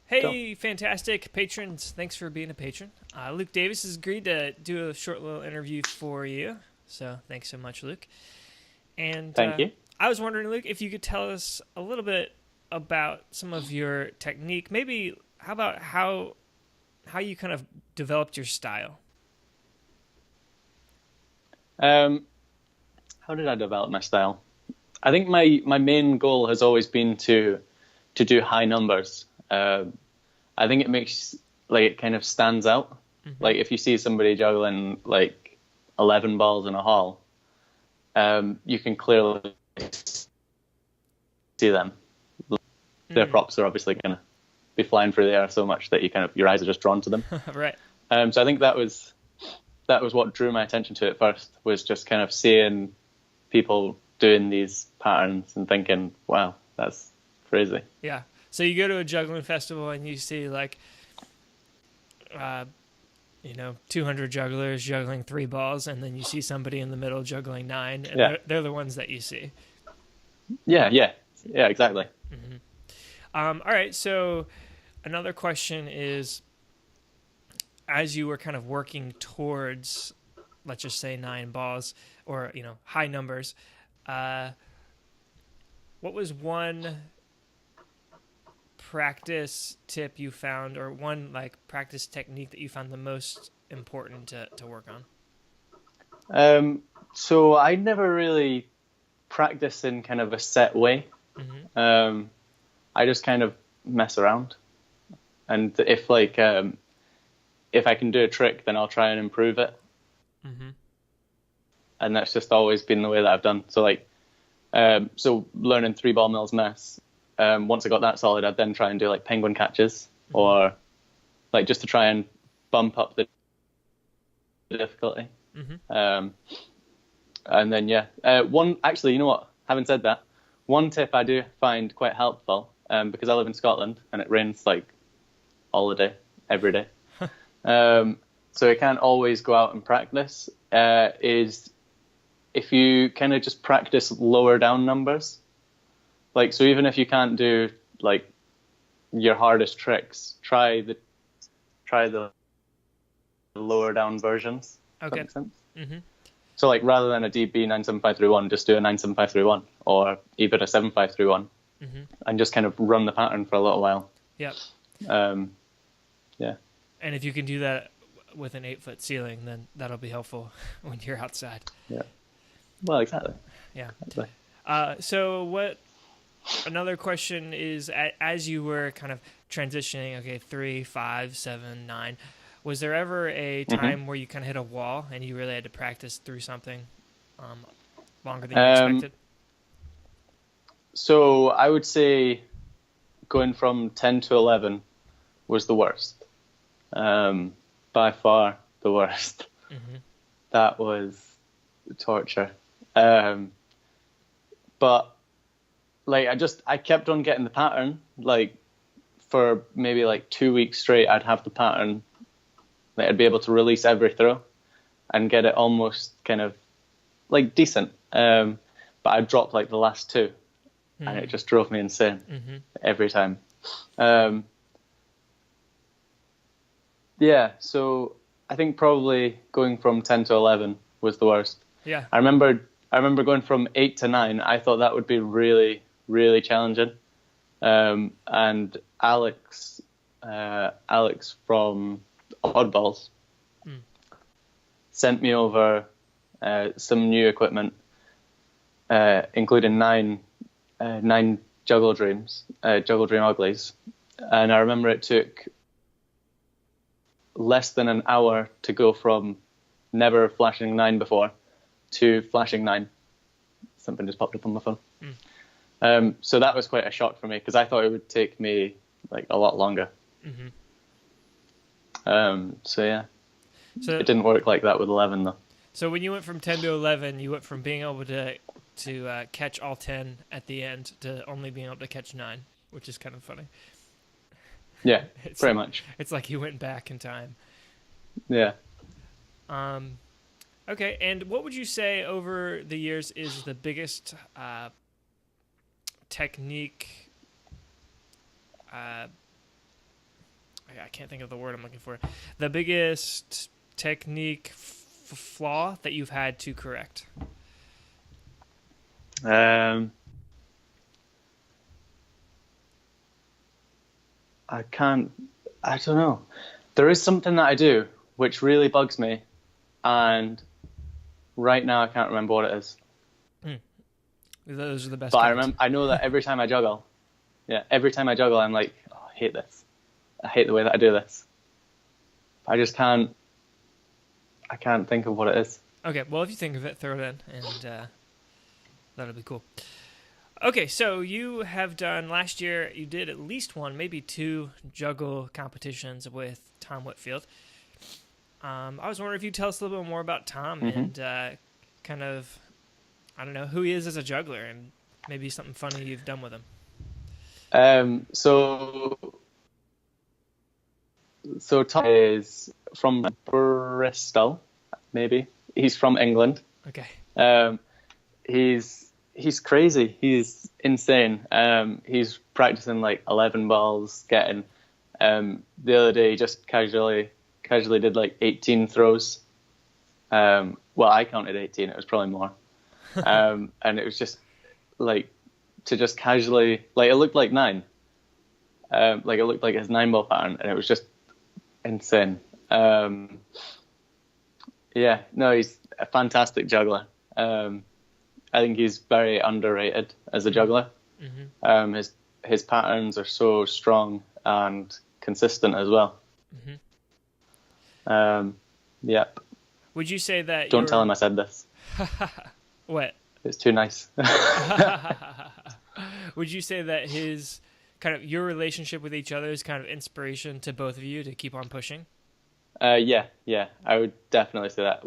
Cool. Hey, fantastic patrons. Thanks for being a patron. Luke Davis has agreed to do a short little interview for you. So thanks so much, Luke. And Thank you. I was wondering, Luke, if you could tell us a little bit about some of your technique. Maybe how about how you kind of developed your style? Um, how did I develop my style? I think my main goal has always been to do high numbers. I think it makes it kind of stands out. Mm-hmm. Like if you see somebody juggling like 11 balls in a hall, you can clearly see them. Their Mm. props are obviously going to be flying through the air so much that your eyes are just drawn to them. Right. So I think that was what drew my attention to it first, was just kind of seeing people doing these patterns and thinking, wow, that's crazy. Yeah. So you go to a juggling festival and you see uh, 200 jugglers juggling 3 balls, and then you see somebody in the middle juggling 9, and Yeah, they're the ones that you see. yeah, exactly. Mm-hmm. All right. So another question is, as you were kind of working towards, let's just say 9 balls, or high numbers, uh, what was one practice tip you found, or one practice technique that you found the most important to work on? So I never really practice in kind of a set way. Mm-hmm. I just kind of mess around, and if I can do a trick, then I'll try and improve it, Mm-hmm. and that's just always been the way that I've done. So learning 3 ball mills mess. Once I got that solid, I'd then try and do like penguin catches, Mm-hmm. or like just to try and bump up the difficulty. Mm-hmm. And then one actually, you know what? Having said that, one tip I do find quite helpful, because I live in Scotland and it rains like all the day, every day. So I can't always go out and practice. Is if you kind of just practice lower down numbers. Like, so even if you can't do like your hardest tricks, try the lower down versions. Does that Okay. make sense? Mm-hmm. So like rather than a DB 97531, just do a 97531 or even a 7531, Mm-hmm. and just kind of run the pattern for a little while. Yep. Um, yeah. And if you can do that with an 8-foot ceiling, then that'll be helpful when you're outside. Yeah. Well, exactly. Yeah. Exactly. So what? Another question is, as you were kind of transitioning, okay, 3, 5, 7, 9, was there ever a time where you kind of hit a wall and you really had to practice through something longer than you expected? So I would say going from 10 to 11 was the worst. By far the worst. Mm-hmm. That was torture. But like I kept on getting the pattern. Like for maybe like 2 weeks straight, I'd have the pattern. Like I'd be able to release every throw and get it almost kind of like decent. But I'd drop like the last two, Mm-hmm. and it just drove me insane Mm-hmm. every time. Yeah, so I think probably going from 10 to 11 was the worst. Yeah. I remember going from 8 to 9. I thought that would be really, really challenging. And Alex from Oddballs Mm. sent me over some new equipment, including nine juggle dream uglies. And I remember it took less than an hour to go from never flashing 9 before to flashing 9. Something just popped up on my phone. So that was quite a shock for me, because I thought it would take me like a lot longer. Mm-hmm. So yeah, So it didn't work like that with 11 though. So when you went from 10 to 11, you went from being able to catch all 10 at the end to only being able to catch 9, which is kind of funny. Yeah, It's pretty much. It's like you went back in time. Yeah. Okay, and what would you say over the years is the biggest technique I can't think of the word I'm looking for. The biggest technique flaw that you've had to correct. I can't. I don't know. There is something that I do which really bugs me, and right now I can't remember what it is. Those are the best. But I know that every time I juggle, I'm like, oh, I hate this. I hate the way that I do this. I just can't. I can't think of what it is. Okay, well, if you think of it, throw it in, and that'll be cool. Okay, so you have done, last year, you did at least one, maybe two juggle competitions with Tom Whitfield. I was wondering if you'd tell us a little bit more about Tom and kind of, I don't know, who he is as a juggler and maybe something funny you've done with him. So Tom is from Bristol, maybe. He's from England. Okay. He's crazy. He's insane. He's practicing like 11 balls, getting. The other day, he just casually did like 18 throws. Well, I counted 18. It was probably more. And it was just like to just casually, like it looked like 9. Like it looked like his 9 ball pattern, and it was just insane. Yeah, no, he's a fantastic juggler. I think he's very underrated as a juggler. Mm-hmm. His patterns are so strong and consistent as well. Mm-hmm. Yep. Would you say that? Don't tell him I said this. What? It's too nice. Would you say that his kind of your relationship with each other is kind of inspiration to both of you to keep on pushing? Yeah, I would definitely say that.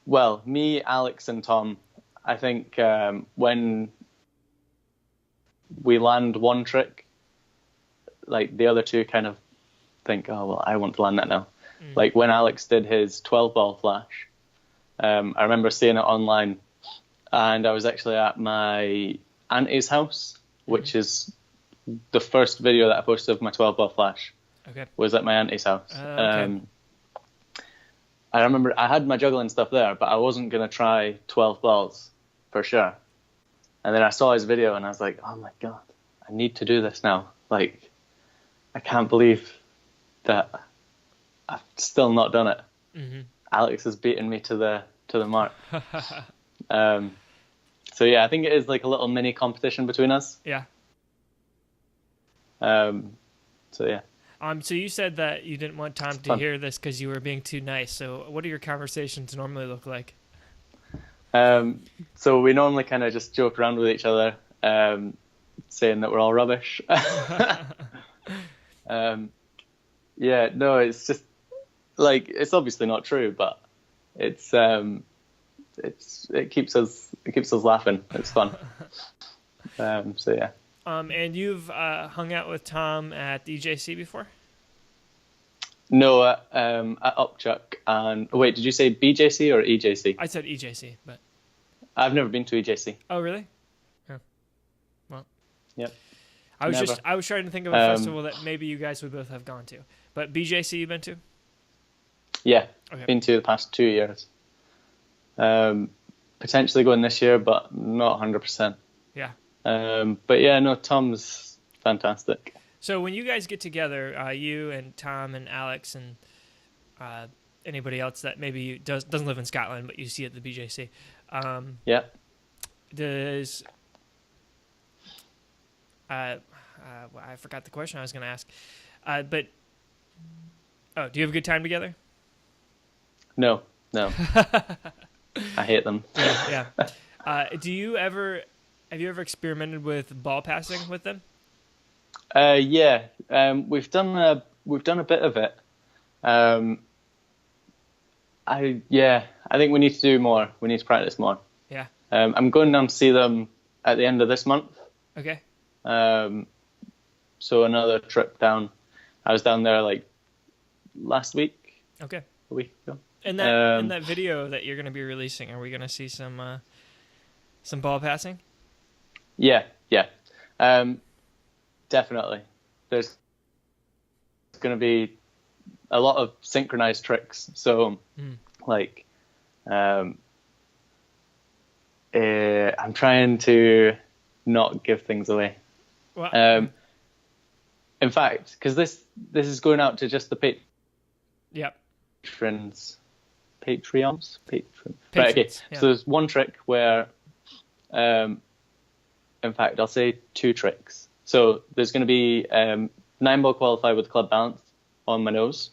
Well, me, Alex, and Tom, I think when we land one trick, like the other two kind of think, oh, well, I want to land that now. Like when Alex did his 12-ball flash, I remember seeing it online, and I was actually at my auntie's house, which is the first video that I posted of my 12-ball flash. Okay. Was at my auntie's house. Okay. I remember I had my juggling stuff there, but I wasn't going to try 12 balls for sure. And then I saw his video and I was like, oh my God, I need to do this now. Like, I can't believe that I've still not done it. Mm-hmm. Alex has beaten me to the mark. So yeah, I think it is like a little mini competition between us. Yeah. So yeah. So you said that you didn't want Tom to hear this because you were being too nice. So what do your conversations normally look like? So we normally kind of just joke around with each other, saying that we're all rubbish. Yeah, no, it's just like, it's obviously not true, but it keeps us laughing. It's fun. So yeah. And you've hung out with Tom at the EJC before? No, at Upchuck. And wait, did you say BJC or EJC? I said EJC, but I've never been to EJC. Oh, really? Oh. Well. Yep. I was trying to think of a festival that maybe you guys would both have gone to. But BJC you've been to? Yeah. Okay. Been to the past 2 years. Potentially going this year, but not 100%. Yeah. But yeah, no, Tom's fantastic. So when you guys get together, you and Tom and Alex and anybody else that maybe doesn't live in Scotland, but you see at the BJC, yeah. Does I forgot the question I was going to ask, but do you have a good time together? No. I hate them. Yeah. Have you ever experimented with ball passing with them? Yeah. We've done a bit of it. I think we need to do more. We need to practice more. Yeah. I'm going down to see them at the end of this month. Okay. So another trip down. I was down there like last week. Okay. A week ago. In that video that you're going to be releasing, are we going to see some ball passing? Yeah. Definitely. There's going to be a lot of synchronized tricks. So, like, I'm trying to not give things away. Well, in fact, because this is going out to just the yep. Patreons. Patrons, Right, okay. yeah. So there's one trick where, in fact, I'll say 2 tricks. So there's going to be 9-ball qualify with club balance on my nose.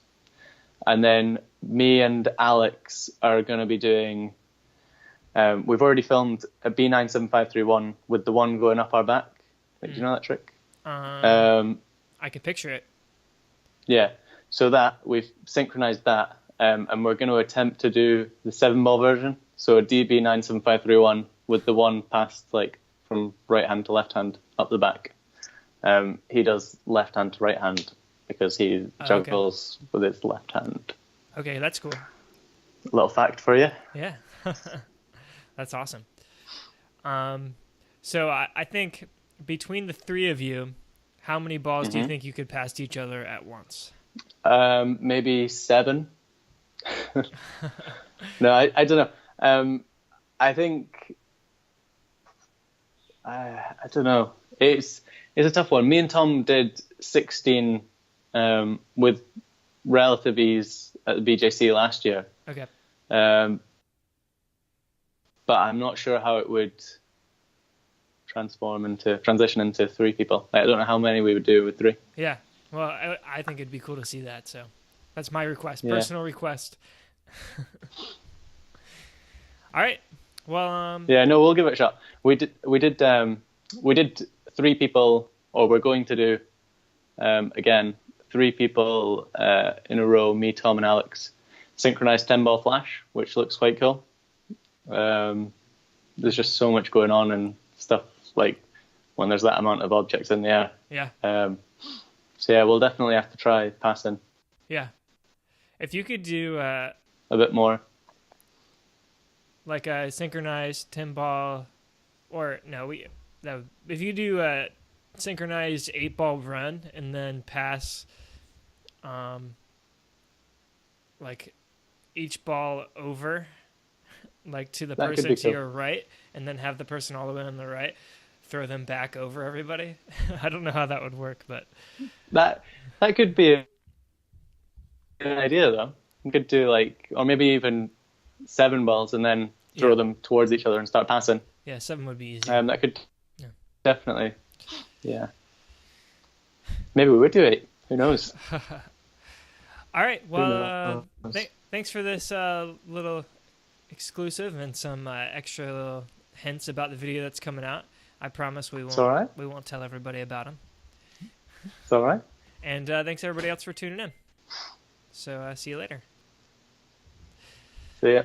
And then me and Alex are going to be doing, we've already filmed a B97531 with the one going up our back. Like, do you know that trick? I could picture it. Yeah. So that, we've synchronized that. And we're going to attempt to do the 7-ball version. So a DB97531 with the one passed like from right hand to left hand up the back. He does left hand to right hand because he juggles with his left hand. Okay, that's cool. Little fact for you. Yeah. That's awesome. So I think between the 3 of you, how many balls do you think you could pass to each other at once? Maybe 7. No, I don't know. I think I don't know. It's a tough one. Me and Tom did 16 with relative ease at the BJC last year. Okay. But I'm not sure how it would transition into 3 people. I don't know how many we would do with 3. Yeah. Well, I think it'd be cool to see that. So that's my request, personal request. All right. Well, yeah, no, we'll give it a shot. We did 3 people, or we're going to do again 3 people in a row. Me, Tom, and Alex synchronized 10-ball flash, which looks quite cool. There's just so much going on and stuff like when there's that amount of objects in the air. Yeah. So yeah, we'll definitely have to try passing. Yeah. If you could do a bit more, like a synchronized 10-ball, or no, if you do a synchronized 8-ball run and then pass, like each ball over, like to the person to your right, and then have the person all the way on the right throw them back over everybody. I don't know how that would work, but that could be an idea though. We could do or maybe even 7 balls and then throw them towards each other and start passing. Yeah, 7 would be easy. That could definitely, yeah. Maybe we would do 8. Who knows? All right. Well, thanks for this little exclusive and some extra little hints about the video that's coming out. I promise we won't tell everybody about them. It's all right. And thanks everybody else for tuning in. So see you later. See ya.